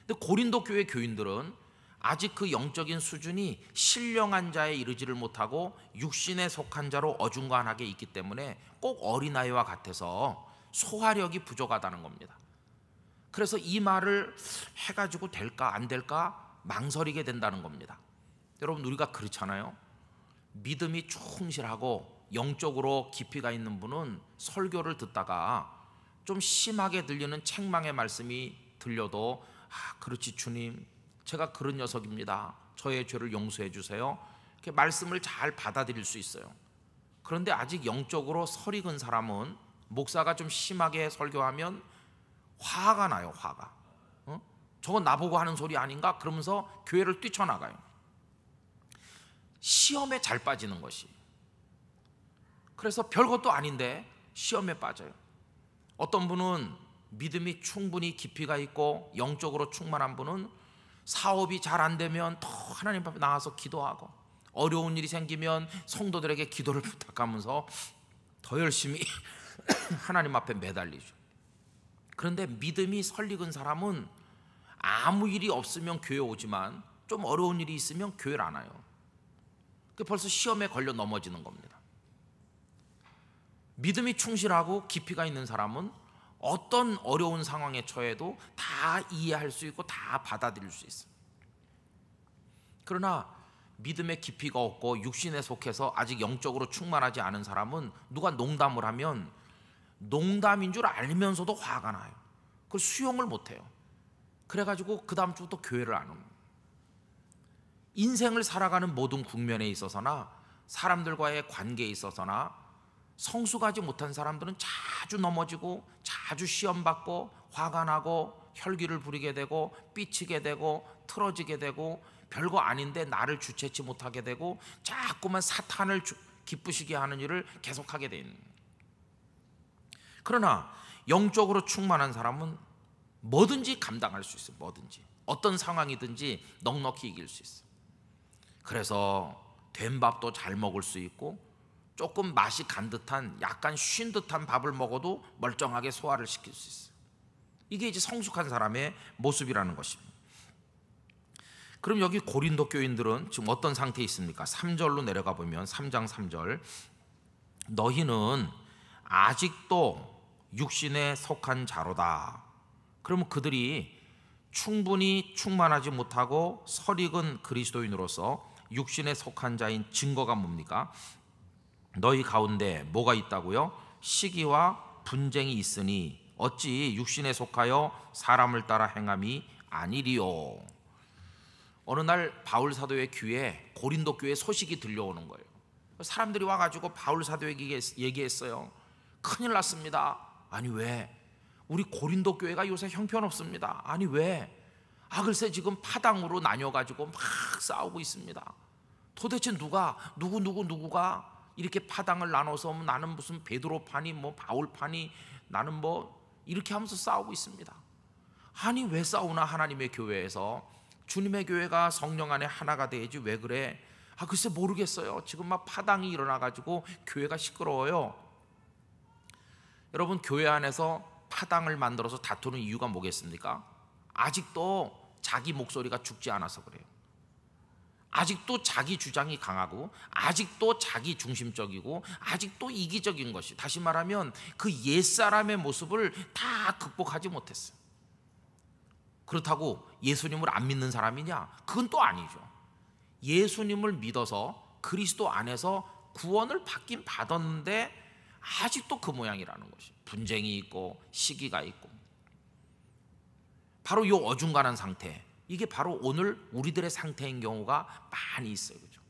근데 고린도 교회 교인들은 아직 그 영적인 수준이 신령한 자에 이르지를 못하고 육신에 속한 자로 어중간하게 있기 때문에 꼭 어린아이와 같아서 소화력이 부족하다는 겁니다. 그래서 이 말을 해가지고 될까 안 될까 망설이게 된다는 겁니다. 여러분, 우리가 그렇잖아요. 믿음이 충실하고 영적으로 깊이가 있는 분은 설교를 듣다가 좀 심하게 들리는 책망의 말씀이 들려도 그렇지 주님, 제가 그런 녀석입니다. 저의 죄를 용서해 주세요. 이렇게 말씀을 잘 받아들일 수 있어요. 그런데 아직 영적으로 설익은 사람은 목사가 좀 심하게 설교하면 화가 나요. 화가. 저건 나보고 하는 소리 아닌가? 그러면서 교회를 뛰쳐나가요. 시험에 잘 빠지는 것이. 그래서 별것도 아닌데 시험에 빠져요. 어떤 분은 믿음이 충분히 깊이가 있고 영적으로 충만한 분은 사업이 잘 안 되면 더 하나님 앞에 나와서 기도하고, 어려운 일이 생기면 성도들에게 기도를 부탁하면서 더 열심히 하나님 앞에 매달리죠. 그런데 믿음이 설익은 사람은 아무 일이 없으면 교회 오지만 좀 어려운 일이 있으면 교회를 안 와요. 벌써 시험에 걸려 넘어지는 겁니다. 믿음이 충실하고 깊이가 있는 사람은 어떤 어려운 상황에 처해도 다 이해할 수 있고 다 받아들일 수 있어요. 그러나 믿음의 깊이가 없고 육신에 속해서 아직 영적으로 충만하지 않은 사람은 누가 농담을 하면 농담인 줄 알면서도 화가 나요. 그걸 수용을 못해요. 그래가지고 그 다음 주부터 교회를 안 옵니다. 인생을 살아가는 모든 국면에 있어서나 사람들과의 관계에 있어서나 성숙하지 못한 사람들은 자주 넘어지고 자주 시험받고 화가 나고 혈기를 부리게 되고 삐치게 되고 틀어지게 되고 별거 아닌데 나를 주체치 못하게 되고 자꾸만 사탄을 기쁘시게 하는 일을 계속하게 되는. 그러나 영적으로 충만한 사람은 뭐든지 감당할 수 있어요. 뭐든지 어떤 상황이든지 넉넉히 이길 수 있어요. 그래서 된 밥도 잘 먹을 수 있고 조금 맛이 간 듯한 약간 쉰 듯한 밥을 먹어도 멀쩡하게 소화를 시킬 수 있어요. 이게 이제 성숙한 사람의 모습이라는 것입니다. 그럼 여기 고린도 교인들은 지금 어떤 상태에 있습니까? 3절로 내려가 보면 3장 3절, 너희는 아직도 육신에 속한 자로다. 그러면 그들이 충분히 충만하지 못하고 설익은 그리스도인으로서 육신에 속한 자인 증거가 뭡니까? 너희 가운데 뭐가 있다고요? 시기와 분쟁이 있으니 어찌 육신에 속하여 사람을 따라 행함이 아니리요. 어느 날 바울 사도의 귀에 고린도 교회 소식이 들려오는 거예요. 사람들이 와가지고 바울 사도에게 얘기했어요. 큰일 났습니다. 아니 왜? 우리 고린도 교회가 요새 형편없습니다. 아니 왜? 글쎄 지금 파당으로 나뉘어가지고 막 싸우고 있습니다. 도대체 누구가 이렇게 파당을 나눠서 나는 무슨 베드로파니 뭐 바울파니 나는 뭐 이렇게 하면서 싸우고 있습니다. 아니 왜 싸우나? 하나님의 교회에서 주님의 교회가 성령 안에 하나가 돼야지 왜 그래? 글쎄 모르겠어요. 지금 막 파당이 일어나가지고 교회가 시끄러워요. 여러분, 교회 안에서 파당을 만들어서 다투는 이유가 뭐겠습니까? 아직도 자기 목소리가 죽지 않아서 그래요. 아직도 자기 주장이 강하고 아직도 자기 중심적이고 아직도 이기적인 것이, 다시 말하면 그 옛사람의 모습을 다 극복하지 못했어요. 그렇다고 예수님을 안 믿는 사람이냐? 그건 또 아니죠. 예수님을 믿어서 그리스도 안에서 구원을 받긴 받았는데 아직도 그 모양이라는 것이, 분쟁이 있고 시기가 있고, 바로 이 어중간한 상태, 이게 바로 오늘 우리들의 상태인 경우가 많이 있어요. 그죠?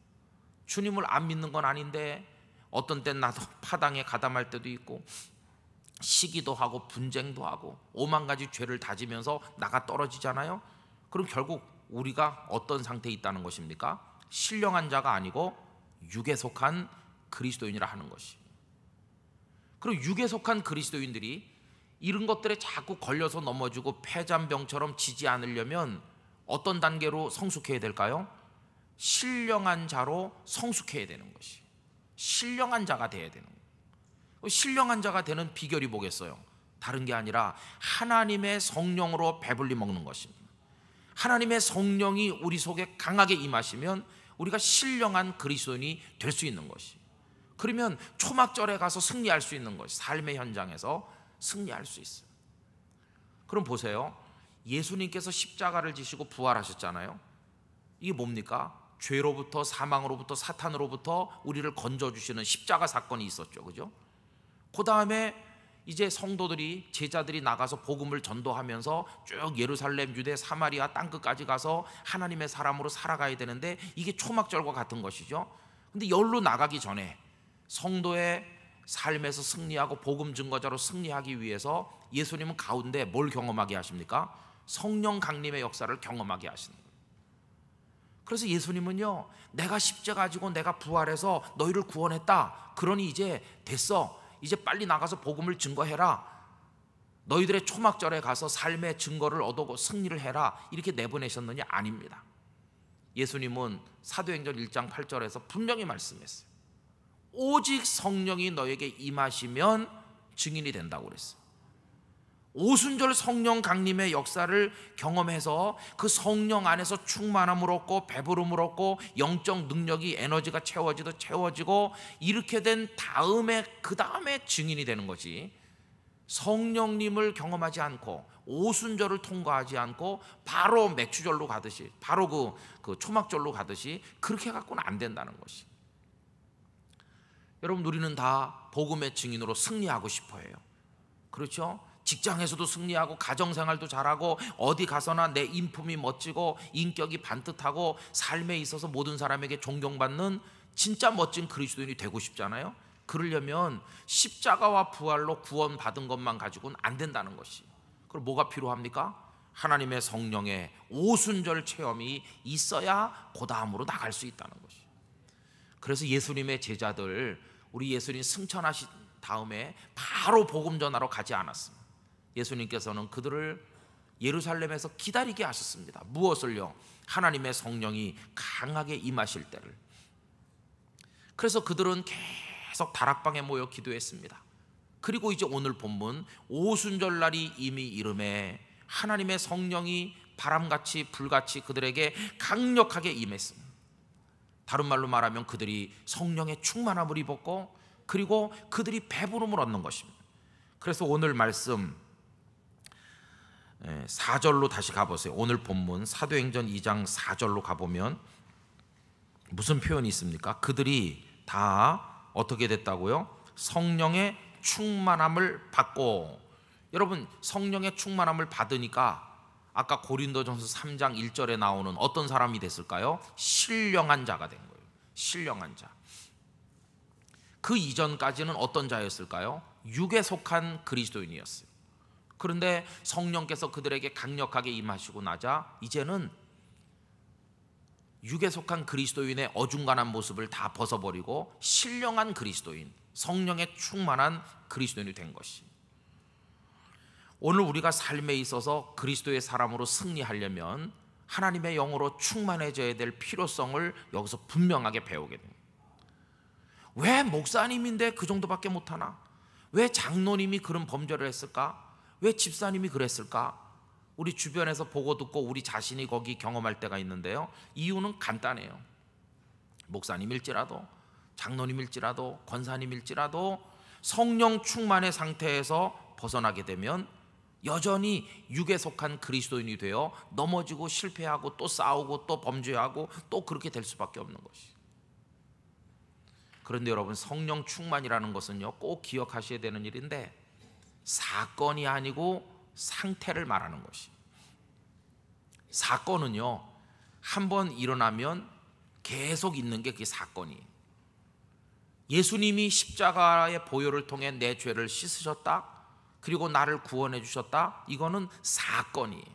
주님을 안 믿는 건 아닌데 어떤 땐 나도 파당에 가담할 때도 있고 시기도 하고 분쟁도 하고 오만 가지 죄를 다지면서 나가 떨어지잖아요. 그럼 결국 우리가 어떤 상태에 있다는 것입니까? 신령한 자가 아니고 육에 속한 그리스도인이라 하는 것이. 그리고 육에 속한 그리스도인들이 이런 것들에 자꾸 걸려서 넘어지고 폐잔병처럼 지지 않으려면 어떤 단계로 성숙해야 될까요? 신령한 자로 성숙해야 되는 것이, 신령한 자가 돼야 되는 거예요. 신령한 자가 되는 비결이 뭐겠어요? 다른 게 아니라 하나님의 성령으로 배불리 먹는 것입니다. 하나님의 성령이 우리 속에 강하게 임하시면 우리가 신령한 그리스도인이 될 수 있는 것이, 그러면 초막절에 가서 승리할 수 있는 것이, 삶의 현장에서 승리할 수 있어요. 그럼 보세요. 예수님께서 십자가를 지시고 부활하셨잖아요. 이게 뭡니까? 죄로부터, 사망으로부터, 사탄으로부터 우리를 건져주시는 십자가 사건이 있었죠. 그죠? 그 다음에 이제 성도들이, 제자들이 나가서 복음을 전도하면서 쭉 예루살렘, 유대, 사마리아 땅끝까지 가서 하나님의 사람으로 살아가야 되는데 이게 초막절과 같은 것이죠. 근데 열로 나가기 전에 성도의 삶에서 승리하고 복음 증거자로 승리하기 위해서 예수님은 가운데 뭘 경험하게 하십니까? 성령 강림의 역사를 경험하게 하시는 거예요. 그래서 예수님은요, 내가 십자가 지고 내가 부활해서 너희를 구원했다, 그러니 이제 됐어, 이제 빨리 나가서 복음을 증거해라, 너희들의 초막절에 가서 삶의 증거를 얻고 승리를 해라, 이렇게 내보내셨느냐? 아닙니다. 예수님은 사도행전 1장 8절에서 분명히 말씀했어요. 오직 성령이 너에게 임하시면 증인이 된다고 그랬어요. 오순절 성령 강림의 역사를 경험해서 그 성령 안에서 충만함을 얻고 배부름을 얻고 영적 능력이, 에너지가 채워지고 이렇게 된 다음에, 그 다음에 증인이 되는 거지, 성령님을 경험하지 않고 오순절을 통과하지 않고 바로 맥주절로 가듯이, 바로 그 초막절로 가듯이 그렇게 갖고는 안 된다는 것이. 여러분, 우리는 다 복음의 증인으로 승리하고 싶어 해요. 그렇죠? 직장에서도 승리하고 가정생활도 잘하고 어디 가서나 내 인품이 멋지고 인격이 반듯하고 삶에 있어서 모든 사람에게 존경받는 진짜 멋진 그리스도인이 되고 싶잖아요. 그러려면 십자가와 부활로 구원받은 것만 가지고는 안 된다는 것이. 그럼 뭐가 필요합니까? 하나님의 성령의 오순절 체험이 있어야 그 다음으로 나갈 수 있다는 것이. 그래서 예수님의 제자들, 우리 예수님 승천하신 다음에 바로 복음 전하러 가지 않았습니다. 예수님께서는 그들을 예루살렘에서 기다리게 하셨습니다. 무엇을요? 하나님의 성령이 강하게 임하실 때를. 그래서 그들은 계속 다락방에 모여 기도했습니다. 그리고 이제 오늘 본문 오순절날이 이미 이름에 하나님의 성령이 바람같이 불같이 그들에게 강력하게 임했습니다. 다른 말로 말하면 그들이 성령의 충만함을 입었고, 그리고 그들이 배부름을 얻는 것입니다. 그래서 오늘 말씀 4절로 다시 가보세요. 오늘 본문 사도행전 2장 4절로 가보면 무슨 표현이 있습니까? 그들이 다 어떻게 됐다고요? 성령의 충만함을 받고. 여러분, 성령의 충만함을 받으니까 아까 고린도전서 3장 1절에 나오는 어떤 사람이 됐을까요? 신령한 자가 된 거예요. 신령한 자. 그 이전까지는 어떤 자였을까요? 육에 속한 그리스도인이었어요. 그런데 성령께서 그들에게 강력하게 임하시고 나자 이제는 육에 속한 그리스도인의 어중간한 모습을 다 벗어버리고 신령한 그리스도인, 성령에 충만한 그리스도인이 된 것이. 오늘 우리가 삶에 있어서 그리스도의 사람으로 승리하려면 하나님의 영으로 충만해져야 될 필요성을 여기서 분명하게 배우게 됩니다. 왜 목사님인데 그 정도밖에 못하나? 왜 장로님이 그런 범죄를 했을까? 왜 집사님이 그랬을까? 우리 주변에서 보고 듣고 우리 자신이 거기 경험할 때가 있는데요, 이유는 간단해요. 목사님일지라도 장로님일지라도 권사님일지라도 성령 충만의 상태에서 벗어나게 되면 여전히 육에 속한 그리스도인이 되어 넘어지고 실패하고 또 싸우고 또 범죄하고 또 그렇게 될 수밖에 없는 것이. 그런데 여러분, 성령 충만이라는 것은요, 꼭 기억하셔야 되는 일인데 사건이 아니고 상태를 말하는 것이. 사건은요, 한번 일어나면 계속 있는 게 그게 사건이에요. 예수님이 십자가의 보혈을 통해 내 죄를 씻으셨다, 그리고 나를 구원해 주셨다, 이거는 사건이에요.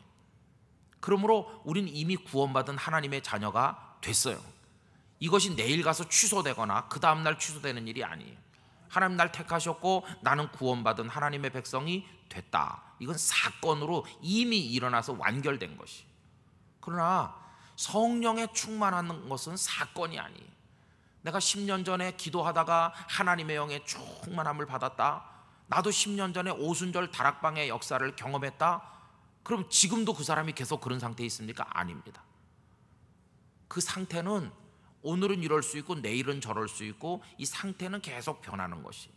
그러므로 우린 이미 구원받은 하나님의 자녀가 됐어요. 이것이 내일 가서 취소되거나 그 다음날 취소되는 일이 아니에요. 하나님 날 택하셨고 나는 구원받은 하나님의 백성이 됐다, 이건 사건으로 이미 일어나서 완결된 것이. 그러나 성령에 충만한 것은 사건이 아니에요. 내가 10년 전에 기도하다가 하나님의 영의 충만함을 받았다, 나도 10년 전에 오순절 다락방의 역사를 경험했다, 그럼 지금도 그 사람이 계속 그런 상태에 있습니까? 아닙니다. 그 상태는 오늘은 이럴 수 있고 내일은 저럴 수 있고, 이 상태는 계속 변하는 것이.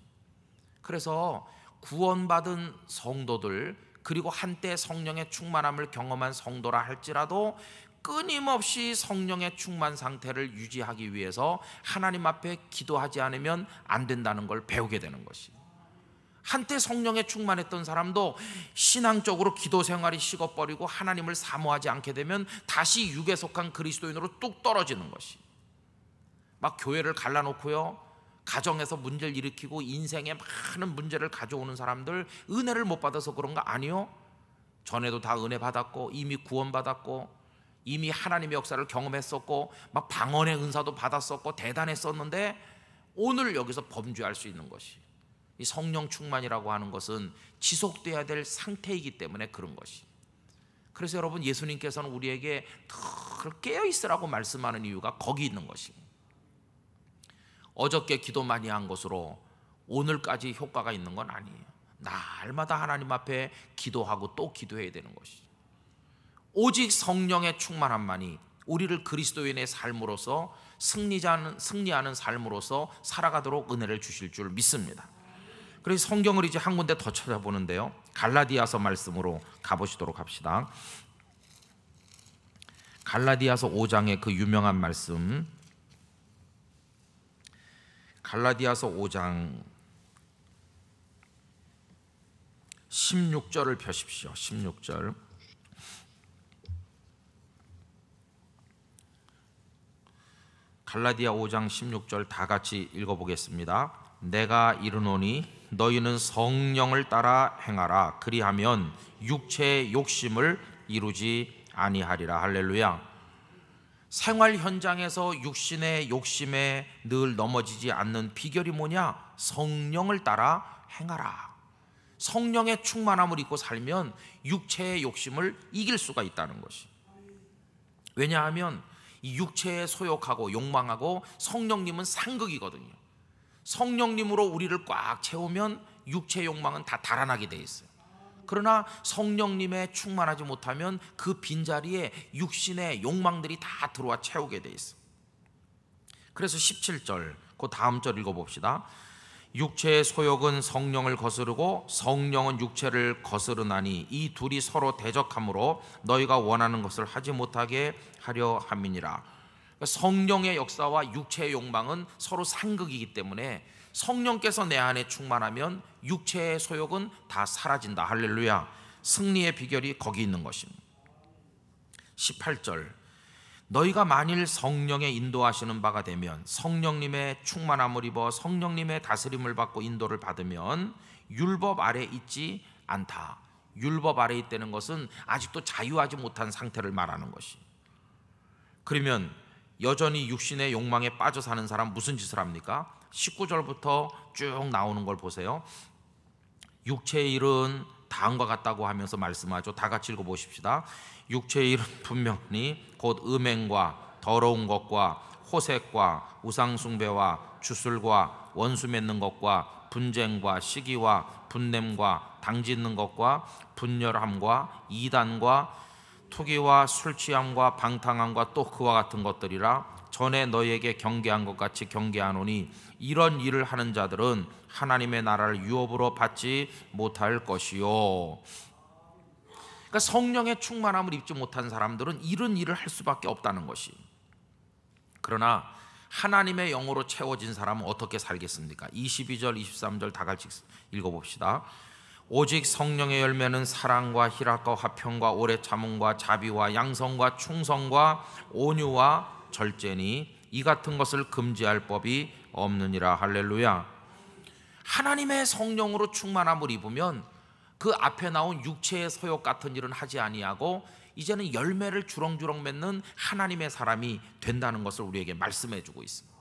그래서 구원받은 성도들, 그리고 한때 성령의 충만함을 경험한 성도라 할지라도 끊임없이 성령의 충만 상태를 유지하기 위해서 하나님 앞에 기도하지 않으면 안 된다는 걸 배우게 되는 것이. 한때 성령에 충만했던 사람도 신앙적으로 기도 생활이 식어버리고 하나님을 사모하지 않게 되면 다시 육에 속한 그리스도인으로 뚝 떨어지는 것이, 막 교회를 갈라놓고요, 가정에서 문제를 일으키고 인생에 많은 문제를 가져오는 사람들, 은혜를 못 받아서 그런가? 아니요. 전에도 다 은혜 받았고 이미 구원받았고 이미 하나님의 역사를 경험했었고 막 방언의 은사도 받았었고 대단했었는데 오늘 여기서 범죄할 수 있는 것이, 이 성령 충만이라고 하는 것은 지속돼야 될 상태이기 때문에 그런 것이. 그래서 여러분, 예수님께서는 우리에게 늘 깨어 있으라고 말씀하는 이유가 거기 있는 것입니다. 어저께 기도 많이 한 것으로 오늘까지 효과가 있는 건 아니에요. 날마다 하나님 앞에 기도하고 또 기도해야 되는 것이죠. 오직 성령의 충만함만이 우리를 그리스도인의 삶으로서 승리하는 삶으로서 살아가도록 은혜를 주실 줄 믿습니다. 그래서 성경을 이제 한 군데 더 찾아보는데요, 갈라디아서 말씀으로 가보시도록 합시다. 갈라디아서 5장의 그 유명한 말씀, 갈라디아서 5장 16절을 펴십시오. 16절. 갈라디아 5장 16절 다 같이 읽어보겠습니다. 내가 이르노니 너희는 성령을 따라 행하라. 그리하면 육체의 욕심을 이루지 아니하리라. 할렐루야. 생활 현장에서 육신의 욕심에 늘 넘어지지 않는 비결이 뭐냐? 성령을 따라 행하라. 성령의 충만함을 입고 살면 육체의 욕심을 이길 수가 있다는 것이. 왜냐하면 이 육체의 소욕하고 욕망하고 성령님은 상극이거든요. 성령님으로 우리를 꽉 채우면 육체의 욕망은 다 달아나게 돼 있어요. 그러나 성령님에 충만하지 못하면 그 빈자리에 육신의 욕망들이 다 들어와 채우게 돼 있어요. 그래서 17절, 그 다음 절 읽어봅시다. 육체의 소욕은 성령을 거스르고 성령은 육체를 거스르나니 이 둘이 서로 대적하므로 너희가 원하는 것을 하지 못하게 하려 함이니라. 성령의 역사와 육체의 욕망은 서로 상극이기 때문에 성령께서 내 안에 충만하면 육체의 소욕은 다 사라진다. 할렐루야. 승리의 비결이 거기 있는 것입니다. 18절, 너희가 만일 성령의 인도하시는 바가 되면, 성령님의 충만함을 입어 성령님의 다스림을 받고 인도를 받으면 율법 아래 있지 않다. 율법 아래 있다는 것은 아직도 자유하지 못한 상태를 말하는 것이. 그러면 여전히 육신의 욕망에 빠져 사는 사람 무슨 짓을 합니까? 19절부터 쭉 나오는 걸 보세요. 육체의 일은 다음과 같다고 하면서 말씀하죠. 다 같이 읽어보십시다. 육체의 일은 분명히 곧 음행과 더러운 것과 호색과 우상숭배와 주술과 원수 맺는 것과 분쟁과 시기와 분냄과 당짓는 것과 분열함과 이단과 투기와 술취함과 방탕함과 또 그와 같은 것들이라. 전에 너희에게 경계한 것 같이 경계하노니 이런 일을 하는 자들은 하나님의 나라를 유업으로 받지 못할 것이요. 그러니까 성령의 충만함을 입지 못한 사람들은 이런 일을 할 수밖에 없다는 것이. 그러나 하나님의 영으로 채워진 사람은 어떻게 살겠습니까? 22절 23절 다 같이 읽어봅시다. 오직 성령의 열매는 사랑과 희락과 화평과 오래 참음과 자비와 양성과 충성과 온유와 절제니 이 같은 것을 금지할 법이 없느니라. 할렐루야. 하나님의 성령으로 충만함을 입으면 그 앞에 나온 육체의 소욕 같은 일은 하지 아니하고 이제는 열매를 주렁주렁 맺는 하나님의 사람이 된다는 것을 우리에게 말씀해 주고 있습니다.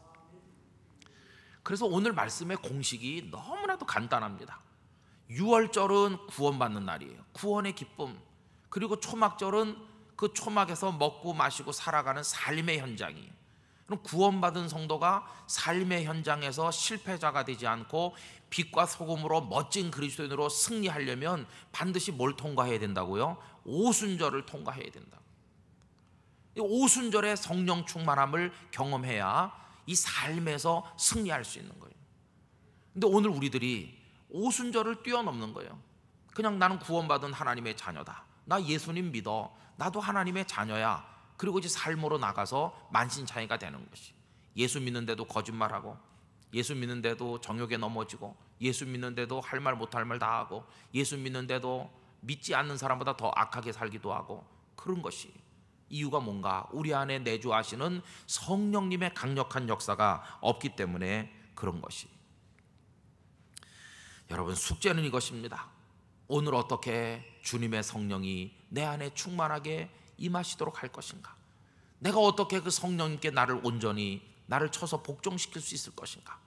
그래서 오늘 말씀의 공식이 너무나도 간단합니다. 6월절은 구원받는 날이에요. 구원의 기쁨. 그리고 초막절은 그 초막에서 먹고 마시고 살아가는 삶의 현장이에요. 그럼 구원받은 성도가 삶의 현장에서 실패자가 되지 않고 빛과 소금으로 멋진 그리스도인으로 승리하려면 반드시 뭘 통과해야 된다고요? 오순절을 통과해야 된다. 이 오순절의 성령 충만함을 경험해야 이 삶에서 승리할 수 있는 거예요. 근데 오늘 우리들이 오순절을 뛰어넘는 거예요. 그냥 나는 구원받은 하나님의 자녀다. 나 예수님 믿어. 나도 하나님의 자녀야. 그리고 이제 삶으로 나가서 만신창이가 되는 것이. 예수 믿는데도 거짓말하고, 예수 믿는데도 정욕에 넘어지고, 예수 믿는데도 할 말 못할 말 다 하고, 예수 믿는데도 믿지 않는 사람보다 더 악하게 살기도 하고, 그런 것이 이유가 뭔가? 우리 안에 내주하시는 성령님의 강력한 역사가 없기 때문에 그런 것이. 여러분, 숙제는 이것입니다. 오늘 어떻게 주님의 성령이 내 안에 충만하게 임하시도록 할 것인가? 내가 어떻게 그 성령님께 나를 온전히 나를 쳐서 복종시킬 수 있을 것인가?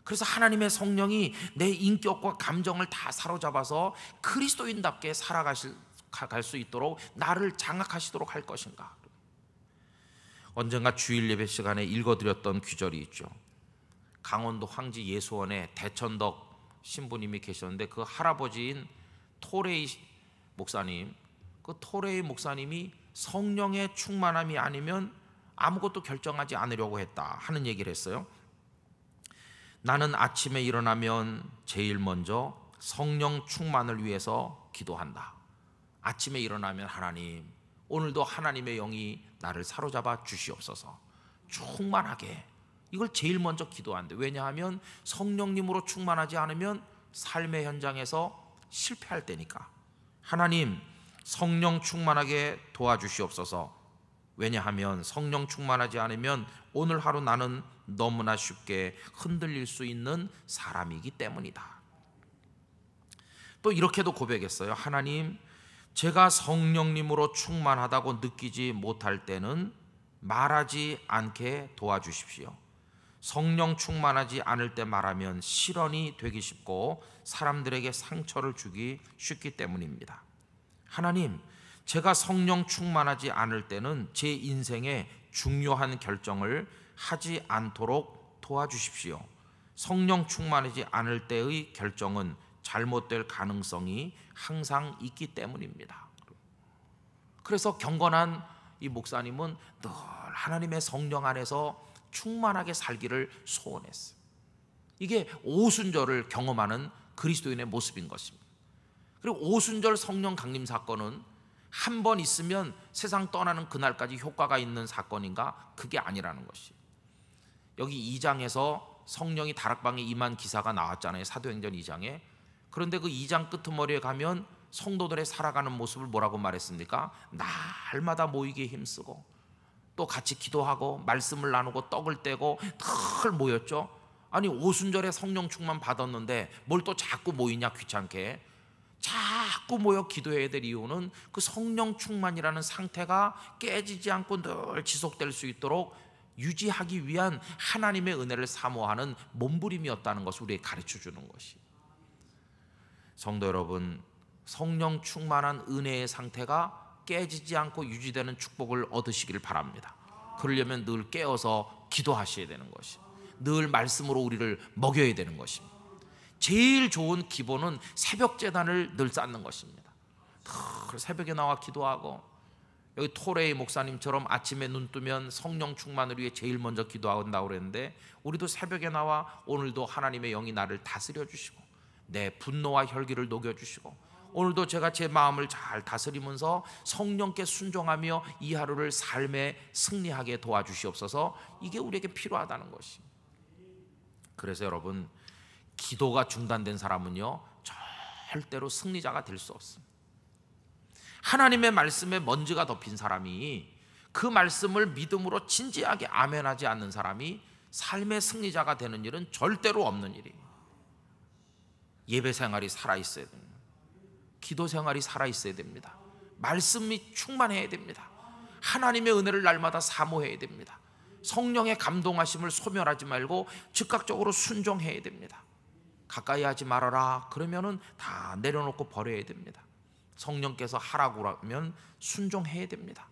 그래서 하나님의 성령이 내 인격과 감정을 다 사로잡아서 그리스도인답게 살아갈 수 있도록 나를 장악하시도록 할 것인가? 언젠가 주일 예배 시간에 읽어드렸던 규절이 있죠. 강원도 황지 예수원에 대천덕 신부님이 계셨는데, 그 할아버지인 토레이 목사님, 그 토레이 목사님이 성령의 충만함이 아니면 아무것도 결정하지 않으려고 했다 하는 얘기를 했어요. 나는 아침에 일어나면 제일 먼저 성령 충만을 위해서 기도한다. 아침에 일어나면 하나님, 오늘도 하나님의 영이 나를 사로잡아 주시옵소서, 충만하게. 이걸 제일 먼저 기도한대. 왜냐하면 성령님으로 충만하지 않으면 삶의 현장에서 실패할 때니까. 하나님, 성령 충만하게 도와주시옵소서. 왜냐하면 성령 충만하지 않으면 오늘 하루 나는 너무나 쉽게 흔들릴 수 있는 사람이기 때문이다. 또 이렇게도 고백했어요. 하나님, 제가 성령님으로 충만하다고 느끼지 못할 때는 말하지 않게 도와주십시오. 성령 충만하지 않을 때 말하면 실언이 되기 쉽고 사람들에게 상처를 주기 쉽기 때문입니다. 하나님, 제가 성령 충만하지 않을 때는 제 인생에 중요한 결정을 하지 않도록 도와주십시오. 성령 충만하지 않을 때의 결정은 잘못될 가능성이 항상 있기 때문입니다. 그래서 경건한 이 목사님은 늘 하나님의 성령 안에서 충만하게 살기를 소원했어요. 이게 오순절을 경험하는 그리스도인의 모습인 것입니다. 그리고 오순절 성령 강림 사건은 한 번 있으면 세상 떠나는 그날까지 효과가 있는 사건인가? 그게 아니라는 것이. 여기 2장에서 성령이 다락방에 임한 기사가 나왔잖아요. 사도행전 2장에. 그런데 그 2장 끄트머리에 가면 성도들의 살아가는 모습을 뭐라고 말했습니까? 날마다 모이기에 힘쓰고 또 같이 기도하고 말씀을 나누고 떡을 떼고 늘 모였죠. 아니, 오순절에 성령 충만 받았는데 뭘 또 자꾸 모이냐, 귀찮게. 자꾸 모여 기도해야 될 이유는 그 성령 충만이라는 상태가 깨지지 않고 늘 지속될 수 있도록 유지하기 위한 하나님의 은혜를 사모하는 몸부림이었다는 것을 우리에게 가르쳐 주는 것이. 성도 여러분, 성령 충만한 은혜의 상태가 깨지지 않고 유지되는 축복을 얻으시기를 바랍니다. 그러려면 늘 깨어서 기도하셔야 되는 것이, 늘 말씀으로 우리를 먹여야 되는 것입니다. 제일 좋은 기본은 새벽 제단을 늘 쌓는 것입니다. 새벽에 나와 기도하고, 여기 토레이 목사님처럼 아침에 눈 뜨면 성령 충만을 위해 제일 먼저 기도한다고 그랬는데, 우리도 새벽에 나와 오늘도 하나님의 영이 나를 다스려 주시고 내 분노와 혈기를 녹여 주시고, 오늘도 제가 제 마음을 잘 다스리면서 성령께 순종하며 이 하루를 삶에 승리하게 도와주시옵소서. 이게 우리에게 필요하다는 것이. 그래서 여러분, 기도가 중단된 사람은요, 절대로 승리자가 될 수 없습니다. 하나님의 말씀에 먼지가 덮인 사람이, 그 말씀을 믿음으로 진지하게 아멘하지 않는 사람이 삶의 승리자가 되는 일은 절대로 없는 일이에요. 예배 생활이 살아있어야 됩니다. 기도 생활이 살아있어야 됩니다. 말씀이 충만해야 됩니다. 하나님의 은혜를 날마다 사모해야 됩니다. 성령의 감동하심을 소멸하지 말고 즉각적으로 순종해야 됩니다. 가까이 하지 말아라 그러면은 다 내려놓고 버려야 됩니다. 성령께서 하라고 하면 순종해야 됩니다.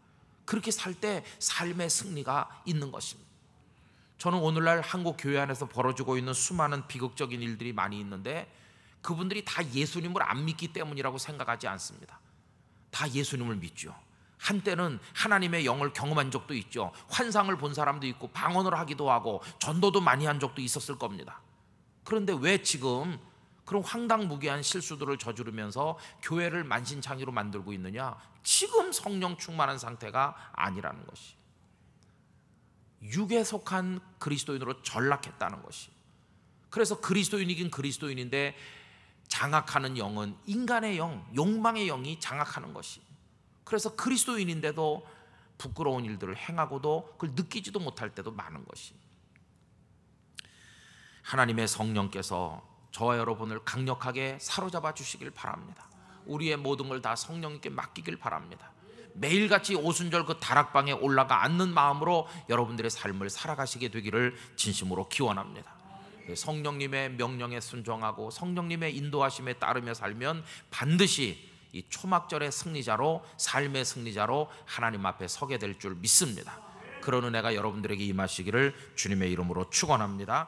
그렇게 살 때 삶의 승리가 있는 것입니다. 저는 오늘날 한국 교회 안에서 벌어지고 있는 수많은 비극적인 일들이 많이 있는데, 그분들이 다 예수님을 안 믿기 때문이라고 생각하지 않습니다. 다 예수님을 믿죠. 한때는 하나님의 영을 경험한 적도 있죠. 환상을 본 사람도 있고 방언을 하기도 하고 전도도 많이 한 적도 있었을 겁니다. 그런데 왜 지금 그런 황당무계한 실수들을 저지르면서 교회를 만신창이로 만들고 있느냐? 지금 성령 충만한 상태가 아니라는 것이. 육에 속한 그리스도인으로 전락했다는 것이. 그래서 그리스도인이긴 그리스도인인데 장악하는 영은 인간의 영, 욕망의 영이 장악하는 것이. 그래서 그리스도인인데도 부끄러운 일들을 행하고도 그걸 느끼지도 못할 때도 많은 것이. 하나님의 성령께서 저와 여러분을 강력하게 사로잡아 주시길 바랍니다. 우리의 모든 걸 다 성령님께 맡기길 바랍니다. 매일같이 오순절 그 다락방에 올라가 앉는 마음으로 여러분들의 삶을 살아가시게 되기를 진심으로 기원합니다. 성령님의 명령에 순종하고 성령님의 인도하심에 따르며 살면 반드시 이 초막절의 승리자로, 삶의 승리자로 하나님 앞에 서게 될 줄 믿습니다. 그런 은혜가 여러분들에게 임하시기를 주님의 이름으로 축원합니다.